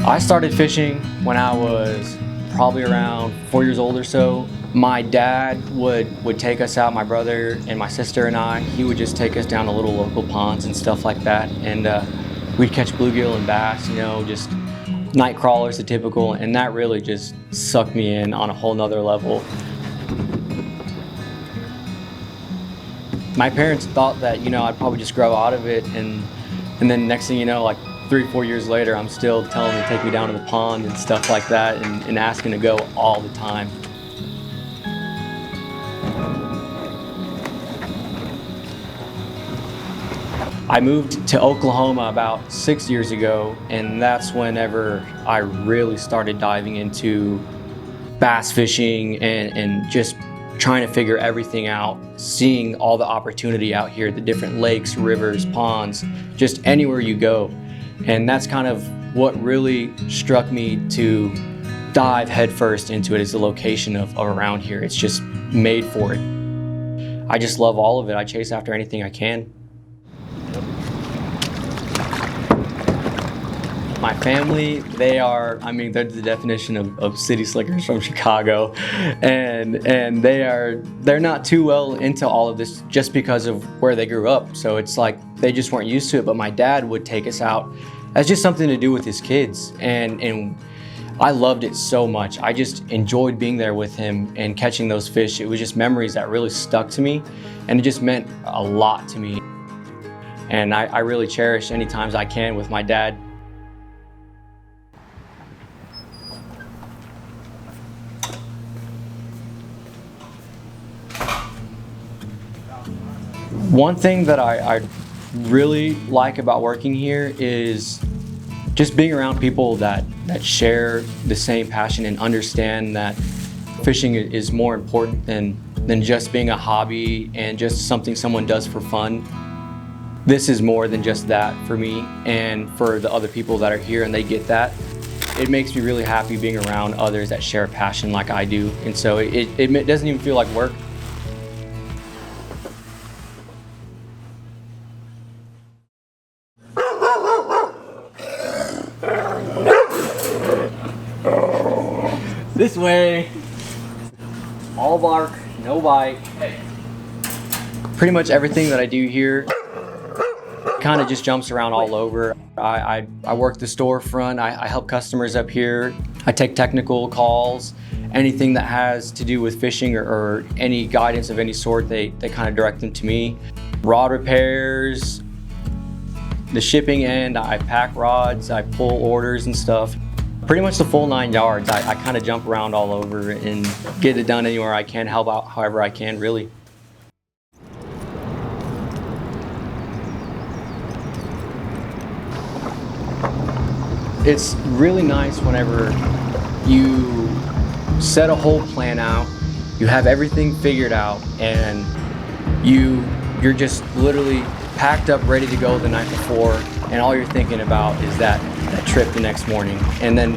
I started fishing when I was probably around 4 years old or so. My dad would take us out, my brother and my sister and I. He would just take us down to little local ponds and stuff like that. And we'd catch bluegill and bass, you know, just night crawlers, the typical. And that really just sucked me in on a whole nother level. My parents thought that, you know, I'd probably just grow out of it. And then next thing you know, like 3 or 4 years later, I'm still telling them to take me down to the pond and stuff like that and asking to go all the time. I moved to Oklahoma about 6 years ago, and that's whenever I really started diving into bass fishing and just trying to figure everything out, seeing all the opportunity out here, the different lakes, rivers, ponds, just anywhere you go. And that's kind of what really struck me to dive headfirst into it, is the location of around here. It's just made for it. I just love all of it. I chase after anything I can. My family, they're the definition of city slickers from Chicago, and they're not too well into all of this just because of where they grew up. So it's like they just weren't used to it. But my dad would take us out as just something to do with his kids, and I loved it so much. I just enjoyed being there with him and catching those fish. It was just memories that really stuck to me, and it just meant a lot to me. And I really cherish any times I can with my dad. One thing that I really like about working here is just being around people that share the same passion and understand that fishing is more important than just being a hobby and just something someone does for fun. This is more than just that for me and for the other people that are here, and they get that. It makes me really happy being around others that share a passion like I do, and so it doesn't even feel like work. This way, all bark, no bite. Pretty much everything that I do here kind of just jumps around all over. I work the storefront, I help customers up here, I take technical calls, anything that has to do with fishing or any guidance of any sort, they kind of direct them to me. Rod repairs, the shipping end, I pack rods, I pull orders and stuff. Pretty much the full 9 yards. I kind of jump around all over and get it done anywhere I can, help out however I can, really. It's really nice whenever you set a whole plan out, you have everything figured out, and you're just literally packed up, ready to go the night before, and all you're thinking about is that trip the next morning. And then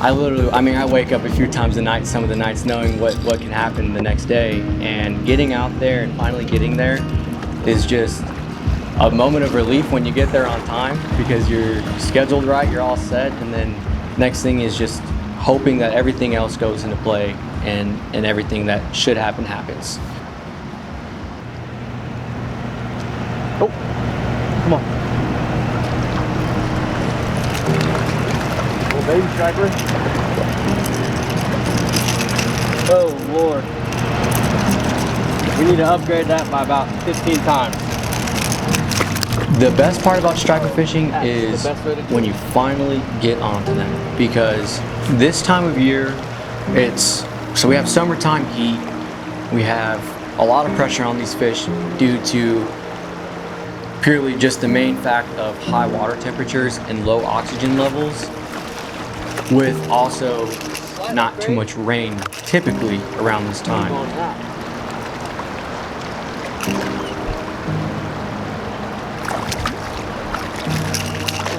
I wake up a few times a night, some of the nights, knowing what can happen the next day. And getting out there and finally getting there is just a moment of relief when you get there on time, because you're scheduled right, you're all set, and then next thing is just hoping that everything else goes into play and everything that should happen happens. Oh, come on. Little baby striper. Oh Lord. We need to upgrade that by about 15 times. The best part about striper fishing is when you finally get onto them, because this time of year, so we have summertime heat, we have a lot of pressure on these fish due to purely just the main fact of high water temperatures and low oxygen levels, with also not too much rain typically around this time.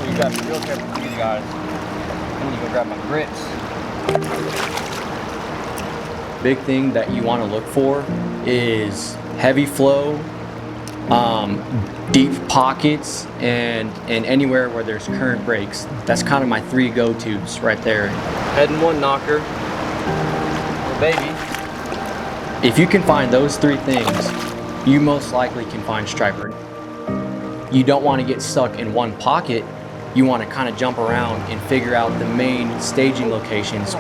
You gotta be real careful with these guys. I'm gonna go grab my grips. Big thing that you want to look for is heavy flow deep pockets, and anywhere where there's current breaks. That's kind of my 3 go-tos right there. Head and 1 knocker, baby. If you can find those 3 things, you most likely can find striper. You don't want to get stuck in one pocket. You want to kind of jump around and figure out the main staging locations.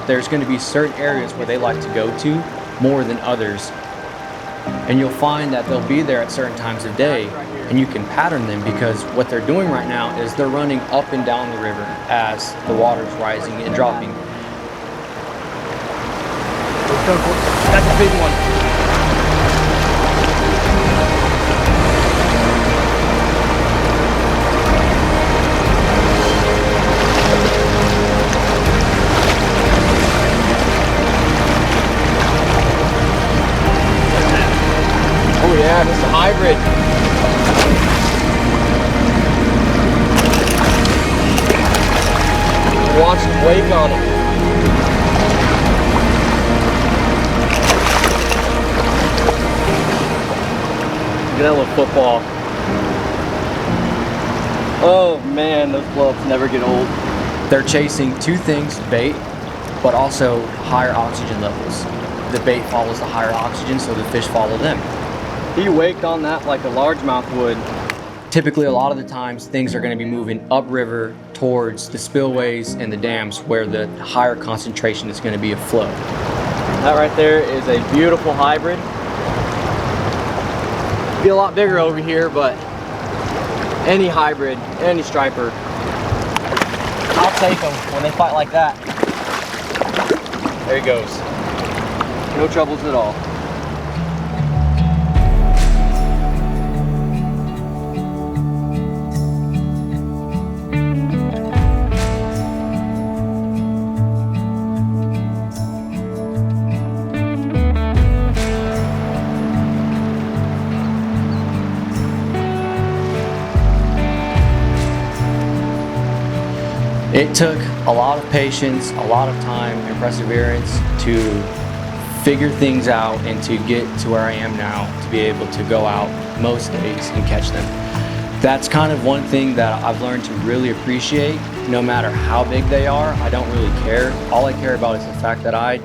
There's going to be certain areas where they like to go to more than others. And you'll find that they'll be there at certain times of day, and you can pattern them, because what they're doing right now is they're running up and down the river as the water's rising and dropping. That's a big one. Oh yeah, this is a hybrid. Watch the wake on him. Look at that little football. Oh man, those blow-ups never get old. They're chasing 2 things, bait, but also higher oxygen levels. The bait follows the higher oxygen, so the fish follow them. He waked on that like a largemouth would. Typically, a lot of the times, things are going to be moving upriver towards the spillways and the dams where the higher concentration is going to be of flow. That right there is a beautiful hybrid. Be a lot bigger over here, but any hybrid, any striper, I'll take them when they fight like that. There he goes. No troubles at all. It took a lot of patience, a lot of time and perseverance to figure things out and to get to where I am now, to be able to go out most days and catch them. That's kind of one thing that I've learned to really appreciate. No matter how big they are, I don't really care. All I care about is the fact that I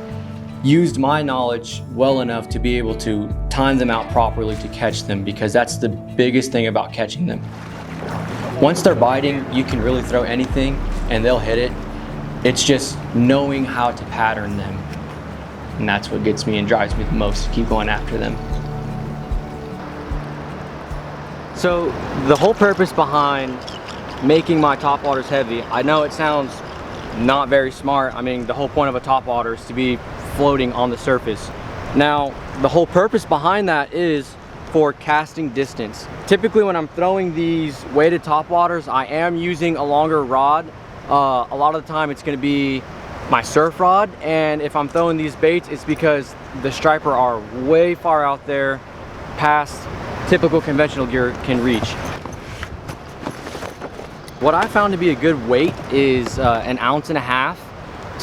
used my knowledge well enough to be able to time them out properly to catch them, because that's the biggest thing about catching them. Once they're biting, you can really throw anything and they'll hit it. It's just knowing how to pattern them. And that's what gets me and drives me the most, to keep going after them. So the whole purpose behind making my topwaters heavy, I know it sounds not very smart. I mean, the whole point of a topwater is to be floating on the surface. Now, the whole purpose behind that is for casting distance. Typically when I'm throwing these weighted topwaters, I am using a longer rod. A lot of the time it's going to be my surf rod, and if I'm throwing these baits, it's because the striper are way far out there past typical conventional gear can reach. What I found to be a good weight is 1.5 ounces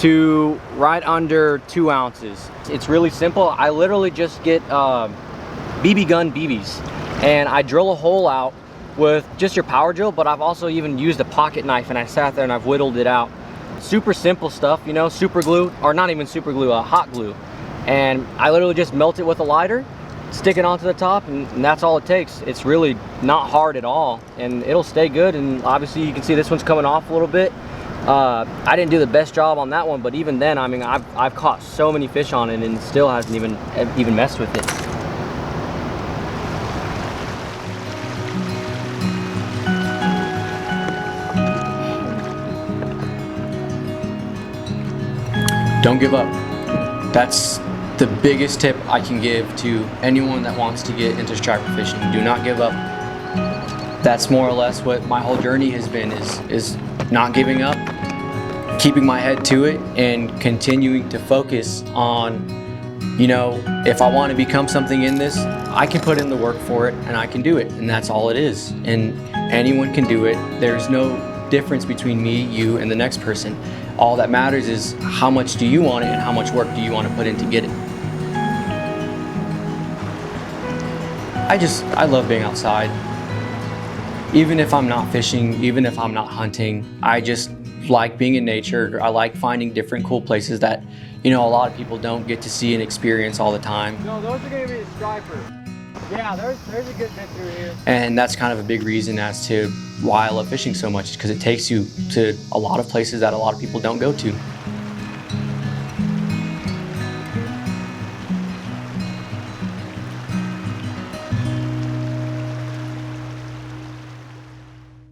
to right under 2 ounces. It's really simple. I literally just get BB gun BBs, and I drill a hole out with just your power drill, but I've also even used a pocket knife, and I sat there and I've whittled it out. Super simple stuff, you know, super glue, or not even super glue, hot glue. And I literally just melt it with a lighter, stick it onto the top, and that's all it takes. It's really not hard at all, and it'll stay good. And obviously you can see this one's coming off a little bit. I didn't do the best job on that one, but even then, I mean, I've caught so many fish on it and it still hasn't even messed with it. Don't give up. That's the biggest tip I can give to anyone that wants to get into striper fishing. Do not give up. That's more or less what my whole journey has been, is not giving up, keeping my head to it, and continuing to focus on, you know, if I want to become something in this, I can put in the work for it and I can do it, and that's all it is. And anyone can do it. There's no difference between me, you, and the next person. All that matters is how much do you want it and how much work do you want to put in to get it. I love being outside. Even if I'm not fishing, even if I'm not hunting, I just like being in nature. I like finding different cool places that, you know, a lot of people don't get to see and experience all the time. No, those are gonna be the stripers. Yeah, there's a good bit through here. And that's kind of a big reason as to why I love fishing so much, because it takes you to a lot of places that a lot of people don't go to.